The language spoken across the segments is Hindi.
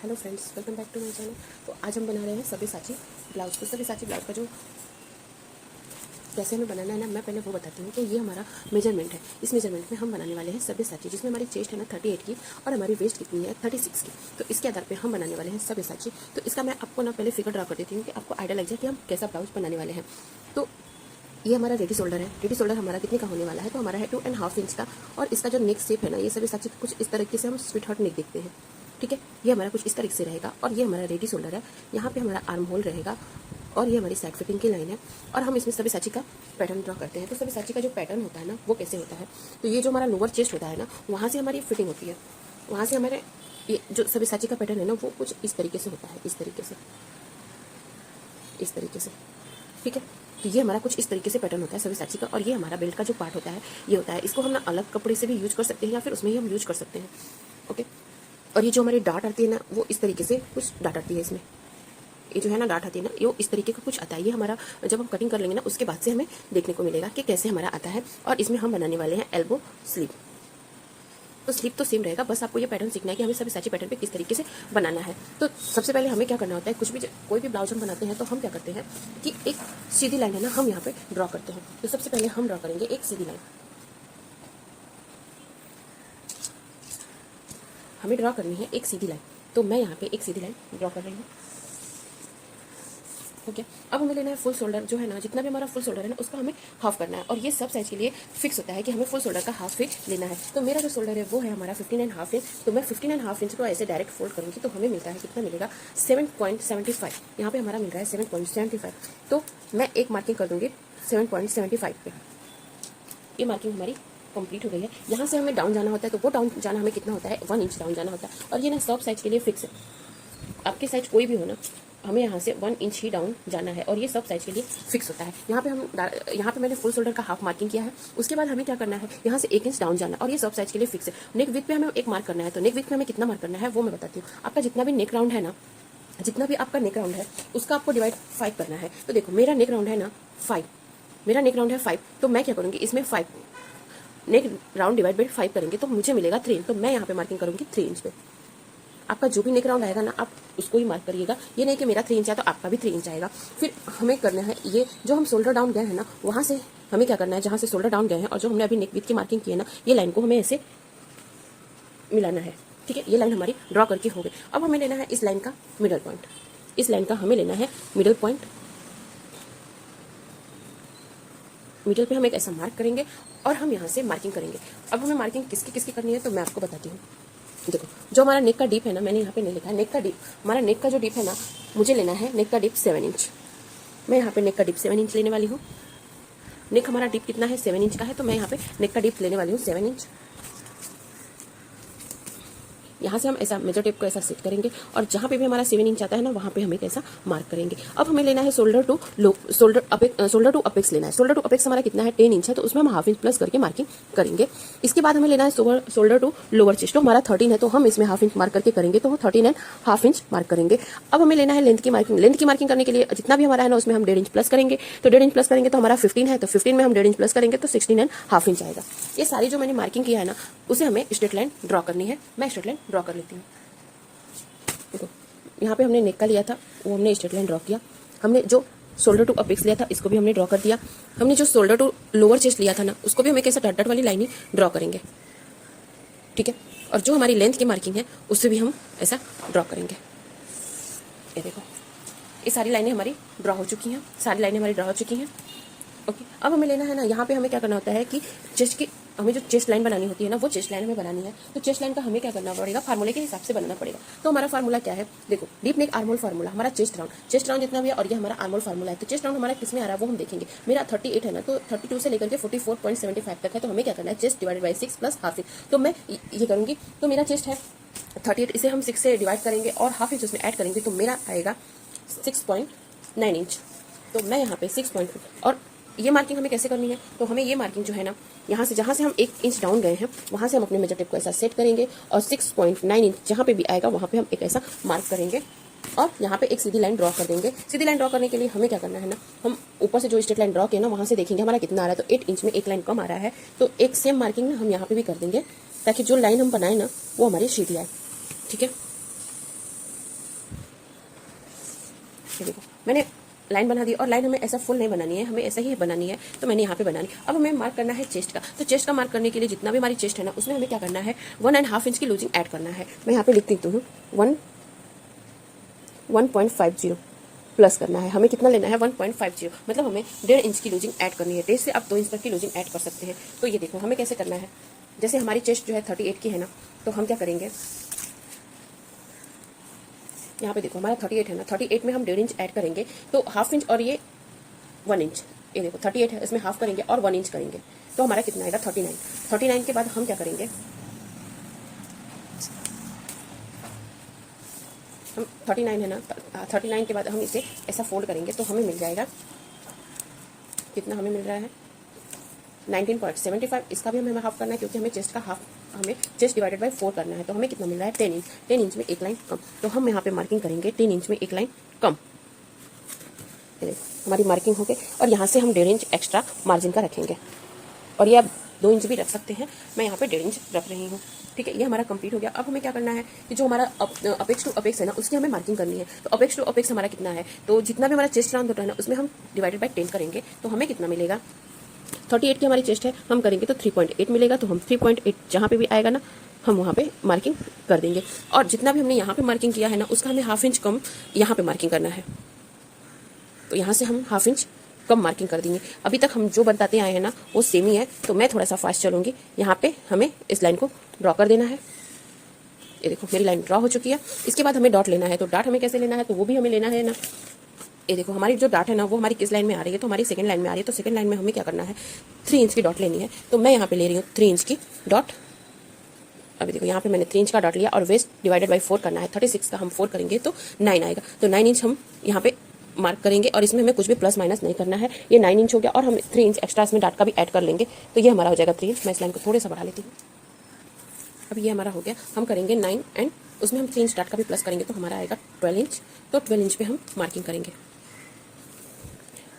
Hello friends, welcome back to my channel. तो आज हम बना रहे हैं सब्यसाची ब्लाउज। तो सब्यसाची ब्लाउज का जो कैसे हमें बनाना है ना, मैं पहले वो बताती हूँ। तो ये हमारा मेजरमेंट है। इस मेजरमेंट में हम बनाने वाले हैं सब्यसाची, जिसमें हमारी चेस्ट है ना 38 की और हमारी वेस्ट कितनी है 36 की। तो इसके आधार पे हम बनाने वाले हैं सब्यसाची। तो इसका मैं आपको ना पहले फिगर ड्रा कर देती हूँ कि आपको आइडिया लग जाए कि हम कैसा ब्लाउज बनाने वाले हैं। तो ये हमारा रेडी शोल्डर है। रेडी शोल्डर हमारा कितने का होने वाला है? तो हमारा है 2.5 इंच का। और इसका जो नेक शेप है ना, ये सब्यसाची कुछ इस तरीके से हम स्वीट हार्ट नेक देखते हैं। ठीक है, ये हमारा कुछ इस तरीके से रहेगा। और ये हमारा रेडी शोल्डर है। यहाँ पे हमारा आर्म होल रहेगा और ये हमारी साइड फिटिंग की लाइन है। और हम इसमें सब्यसाची का पैटर्न ड्रॉ करते हैं। तो सब्यसाची का जो पैटर्न होता है ना, वो कैसे होता है? तो ये जो हमारा लोअर चेस्ट होता है ना, वहाँ से हमारी फिटिंग होती है। वहाँ से हमारे ये जो सब्यसाची का पैटर्न है ना, वो कुछ इस तरीके से होता है, इस तरीके से, इस तरीके से। ठीक है, तो ये हमारा कुछ इस तरीके से पैटर्न होता है सब्यसाची का। और ये हमारा बेल्ट का जो पार्ट होता है, ये होता है। इसको हम ना अलग कपड़े से भी यूज कर सकते हैं या फिर उसमें ही हम यूज कर सकते हैं। ओके, और ये जो हमारी डाट आती है ना, वो इस तरीके से कुछ डाट आती है इसमें। ये जो है ना डाट आती है ना, ये इस तरीके का कुछ आता है। ये हमारा जब हम कटिंग कर लेंगे ना, उसके बाद से हमें देखने को मिलेगा कि कैसे हमारा आता है। और इसमें हम बनाने वाले हैं एल्बो स्लीव। तो स्लीव तो सेम रहेगा, बस आपको ये पैटर्न सीखना है कि हमें सब्यसाची पैटर्न पे किस तरीके से बनाना है। तो सबसे पहले हमें क्या करना होता है, कोई भी ब्लाउज हम बनाते हैं तो हम क्या करते हैं कि एक सीधी लाइन है ना, हम यहाँ पे ड्रॉ करते हैं। तो सबसे पहले हम ड्रॉ करेंगे एक सीधी लाइन। हमें ड्रॉ करनी है एक सीधी लाइन। तो मैं यहाँ पे एक सीधी लाइन ड्रॉ कर रही हूँ। ओके, अब हमें लेना है फुल शोल्डर। जो है ना, जितना भी हमारा फुल शोल्डर है ना, उसका हमें हाफ करना है। और ये सब साइज के लिए फिक्स होता है कि हमें फुल शोल्डर का हाफ ही लेना है। तो मेरा जो शोल्डर है वो है हमारा 15.5 इंच। तो मैं 15.5 इंच को ऐसे डायरेक्ट फोल्ड करूँगी तो हमें मिलता है, कितना मिलेगा, 7.75। यहाँ पे हमारा मिल रहा है 7.75। तो मैं एक मार्किंग कर दूंगी 7.75 पे। ये मार्किंग हमारी कंप्लीट हो गई है। यहाँ से हमें डाउन जाना होता है, तो वो डाउन जाना हमें कितना होता है, 1 इंच डाउन जाना होता है। और ये ना सब साइज के लिए फिक्स है। आपके साइज कोई भी हो ना, हमें यहाँ से 1 इंच ही डाउन जाना है। और ये सब साइज के लिए फिक्स होता है। यहाँ पे मैंने फुल शोल्डर का हाफ मार्किंग किया है। उसके बाद हमें क्या करना है, यहाँ से 1 इंच डाउन जाना है। और ये सब साइज के लिए फिक्स है। नेक विड्थ पे हमें एक मार्क करना है। तो नेक विड्थ पे हमें कितना मार्क करना है वो मैं बताती हूँ। आपका जितना भी नेक राउंड है ना, जितना भी आपका नेक राउंड है, उसका आपको डिवाइड 5 करना है। तो देखो, मेरा नेक राउंड है ना 5, मेरा नेक राउंड है 5। तो मैं क्या करूँगी, इसमें 5 नेक राउंड डिवाइड बाई 5 करेंगे तो मुझे मिलेगा 3 इंच। तो मैं यहाँ पे मार्किंग करूँगी 3 इंच पे। आपका जो भी नेक राउंड आएगा ना, आप उसको ही मार्क करिएगा। ये नहीं कि मेरा 3 इंच है तो आपका भी 3 इंच आएगा। फिर हमें करना है, ये जो हम शोल्डर डाउन गए हैं ना, वहाँ से हमें क्या करना है, जहाँ से शोल्डर डाउन गए हैं और जो हमने अभी नेक विड्थ की मार्किंग की है ना, ये लाइन को हमें ऐसे मिलाना है। ठीक है, ये लाइन हमारी ड्रॉ करके हो गई। अब हमें लेना है इस लाइन का मिडल पॉइंट। इस लाइन का हमें लेना है मिडल पॉइंट। मिडल पे हम एक ऐसा मार्क करेंगे और हम यहाँ से मार्किंग करेंगे। अब हमें मार्किंग किसकी किसकी करनी है तो मैं आपको बताती हूँ। देखो, जो हमारा नेक का डीप है ना, मैंने यहाँ पे नहीं लिखा है नेक का डीप। हमारा नेक का जो डीप है ना, मुझे लेना है नेक का डीप 7 इंच। मैं यहाँ पे नेक का डीप 7 इंच लेने वाली हूँ। नेक हमारा डीप कितना है, 7 इंच का है। तो मैं यहाँ पे नेक का डीप लेने वाली हूँ 7 इंच। यहाँ से हम ऐसा मेजर टेप को ऐसा सेट करेंगे और जहाँ पे भी हमारा 7 इंच आता है ना, वहाँ पे हम एक ऐसा मार्क करेंगे। अब हमें लेना है शोल्डर टू अपेक्स लेना है। शोल्डर टू अपेक्स हमारा कितना है, 10 इंच है। तो उसमें हम हाफ इंच प्लस करके मार्किंग करेंगे। इसके बाद हमें लेना है शोल्डर टू लोअर चेस्ट। तो हमारा 13 है, तो हम इसमें हाफ इंच मार्क करके करेंगे। तो 13.5 इंच मार्क करेंगे। अब हमें लेना है लेंथ की मार्किंग। लेंथ की मार्किंग करने के लिए जितना भी हमारा है ना, उसमें हम 1.5 इंच प्लस करेंगे। तो 1.5 इंच प्लस करेंगे तो हमारा 15 है। तो 15 में हम 1.5 इंच प्लस करेंगे तो 16.5 इंच आएगा। ये सारी जो मैंने मार्किंग किया है ना, उसे हमें स्ट्रेट लाइन ड्रॉ करनी है। मैं स्ट्रेट लाइन ड्रॉ कर लेती हूँ। देखो, यहाँ पे हमने नेक का लिया था, वो हमने स्ट्रेट लाइन ड्रॉ किया। हमने जो शोल्डर टू अपेक्स लिया था, इसको भी हमने ड्रॉ कर दिया। हमने जो शोल्डर टू लोअर चेस्ट लिया था ना, उसको भी हम एक ऐसा डॉट डॉट वाली लाइन ही ड्रॉ करेंगे। ठीक है, और जो हमारी लेंथ की मार्किंग है, उससे भी हम ऐसा ड्रॉ करेंगे। ये देखो, ये सारी लाइनें हमारी ड्रॉ हो चुकी हैं। सारी लाइनें हमारी ड्रॉ हो चुकी हैं। ओके, अब हमें लेना है ना, यहाँ पे हमें क्या करना होता है कि चेस्ट की हमें जो चेस्ट लाइन बनानी होती है ना, वो चेस्ट लाइन हमें बनानी है। तो चेस्ट लाइन का हमें क्या करना पड़ेगा, फार्मूले के हिसाब से बनाना पड़ेगा। तो हमारा फार्मूला क्या है, देखो, डीप नेक आर्मोल फार्मूला, हमारा चेस्ट राउंड जितना भी है, और ये हमारा आर्मोल फार्मूला है। तो चेस्ट राउंड हमारा किसमें आ रहा है वो हम देखेंगे। मेरा 38 है ना, तो 32 से लेकर के 44.75 तक है। तो हमें क्या करना है, chest divided by 6 plus half inch. तो मैं ये करूँगी। तो मेरा चेस्ट है 38, इसे हम 6 से डिवाइड करेंगे और हाफ इंच उसमें ऐड करेंगे। तो मेरा आएगा 6.9 इंच। तो मैं यहाँ पे 6. और ये मार्किंग हमें कैसे करनी है, तो हमें ये मार्किंग जो है ना, यहाँ से जहाँ से हम 1 इंच डाउन गए हैं, वहाँ से हम अपने मेजर टेप को ऐसा सेट करेंगे और 6.9 इंच जहाँ पे भी आएगा वहाँ पे हम एक ऐसा मार्क करेंगे और यहाँ पे एक सीधी लाइन ड्रॉ कर देंगे। सीधी लाइन ड्रॉ करने के लिए हमें क्या करना है ना, हम ऊपर से जो स्ट्रेट लाइन ड्रॉ किया ना, वहाँ से देखेंगे हमारा कितना आ रहा है। तो 8 इंच में एक लाइन कम आ रहा है, तो एक सेम मार्किंग ना हम यहाँ पे भी कर देंगे, ताकि जो लाइन हम बनाए ना, वो हमारी सीधी आए। ठीक है, ये देखो मैंने लाइन बना दी, और लाइन हमें ऐसा फुल नहीं बनानी है, हमें ऐसा ही बनानी है, तो मैंने यहाँ पे बनानी। अब हमें मार्क करना है चेस्ट का, तो चेस्ट का मार्क करने के लिए जितना भी हमारी चेस्ट है ना, उसमें हमें क्या करना है, 1.5 इंच की लूजिंग ऐड करना है। मैं यहाँ पे लिख देती हूँ 1.50 प्लस करना है। हमें कितना लेना है, 1.50, मतलब हमें 1.5 इंच की लूजिंग ऐड करनी है। 1.5 से आप 2 इंच तक की लूजिंग ऐड कर सकते हैं। तो ये देखो हमें कैसे करना है, जैसे हमारी चेस्ट जो है 38 की है ना, तो हम क्या करेंगे, यहाँ पे देखो हमारा 38 है ना, 38 में हम 1.5 इंच ऐड करेंगे, तो 1/2 इंच और ये 1 इंच, ये देखो 38 है, इसमें हाफ करेंगे और 1 इंच करेंगे, तो हमारा कितना आएगा 39। 39 के बाद हम क्या करेंगे, हम 39 है ना, 39 के बाद हम इसे ऐसा फोल्ड करेंगे, तो हमें मिल जाएगा, कितना हमें मिल रहा है 19.75। इसका भी हमें हाफ करना है, क्योंकि हमें चेस्ट का हाफ, हमें चेस्ट डिवाइडेड बाय 4 करना है, तो हमें कितना मिल रहा है 10 इंच। 10 इंच में एक लाइन कम, तो हम यहाँ पे मार्किंग करेंगे 10 इंच में एक लाइन कम। ये देखो हमारी मार्किंग हो गई, और यहाँ से हम 1.5 इंच एक्स्ट्रा मार्जिन का रखेंगे, और ये आप 2 इंच भी रख सकते हैं, मैं यहाँ पे 1.5 इंच रख रही हूँ। ठीक है, ये हमारा कंप्लीट हो गया। अब हमें क्या करना है कि जो हमारा अपेक्स टू अपेक्स है ना, उसकी हमें मार्किंग करनी है। तो अपेक्स टू अपेक्स हमारा कितना है, तो जितना भी हमारा चेस्ट राउंड होता है ना, उसमें हम डिवाइडेड बाय 10 करेंगे, तो हमें कितना मिलेगा, 38 की हमारी चेस्ट है, हम करेंगे तो 3.8 मिलेगा, तो हम 3.8 जहाँ पे भी आएगा ना, हम वहाँ पे मार्किंग कर देंगे। और जितना भी हमने यहाँ पे मार्किंग किया है ना, उसका हमें 1/2 इंच कम यहाँ पे मार्किंग करना है, तो यहाँ से हम 1/2 इंच कम मार्किंग कर देंगे। अभी तक हम जो बताते आए हैं ना, वो सेम ही है, तो मैं थोड़ा सा फास्ट चलूँगी। यहाँ पे हमें इस लाइन को ड्रॉ कर देना है। ये देखो मेरी लाइन ड्रॉ हो चुकी है। इसके बाद हमें डॉट लेना है, तो डॉट हमें कैसे लेना है, तो वो भी हमें लेना है ना। ये देखो हमारी जो डॉट है ना, वो हमारी किस लाइन में आ रही है, तो हमारी सेकंड लाइन में आ रही है। तो सेकंड लाइन में हमें क्या करना है, 3 इंच की डॉट लेनी है, तो मैं यहाँ पे ले रही हूँ 3 इंच की डॉट। अभी देखो यहाँ पे मैंने 3 इंच का डॉट लिया, और वेस्ट डिवाइडेड बाई 4 करना है। 36 का हम 4 करेंगे तो 9 आएगा, तो 9 इंच हम यहाँ पे मार्क करेंगे, और इसमें हमें कुछ भी प्लस माइनस नहीं करना है। ये 9 इंच हो गया, और हम 3 इंच एक्स्ट्रा इसमें डॉट का भी ऐड कर लेंगे, तो ये हमारा हो जाएगा 3 इंच। मैं इस लाइन को थोड़े सा बढ़ा लेती हूँ। अब ये हमारा हो गया, हम करेंगे 9 एंड उसमें हम 3 इंच डॉट का भी प्लस करेंगे, तो हमारा आएगा 12 इंच। तो 12 इंच पे हम मार्किंग करेंगे,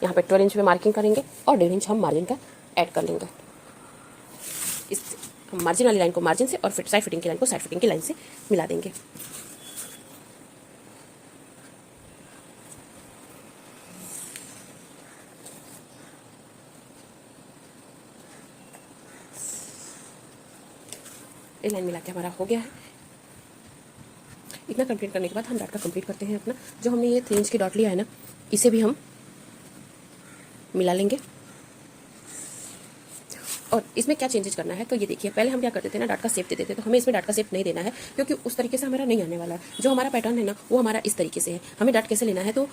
यहाँ पे 12 इंच पे मार्किंग करेंगे, और 1.5 इंच हम मार्जिन का ऐड कर लेंगे। इस हम मार्जिन वाली लाइन को मार्जिन से, और फिर साइड फिटिंग की लाइन को साइड फिटिंग की लाइन से मिला देंगे। ये लाइन मिला के हमारा हो गया है। इतना कंप्लीट करने के बाद हम डॉट का कंप्लीट करते हैं अपना। जो हमने ये 3 इंच की डॉट लिया है ना, इसे भी हम मिला लेंगे। और इसमें क्या चेंजेस करना है, तो ये देखिए पहले हम क्या करते थे ना, डॉट का शेप देते थे, तो हमें इसमें डॉट का शेप नहीं देना है, क्योंकि उस तरीके से हमारा नहीं आने वाला है। जो हमारा पैटर्न है ना, वो हमारा इस तरीके से है। हमें डॉट कैसे लेना है, तो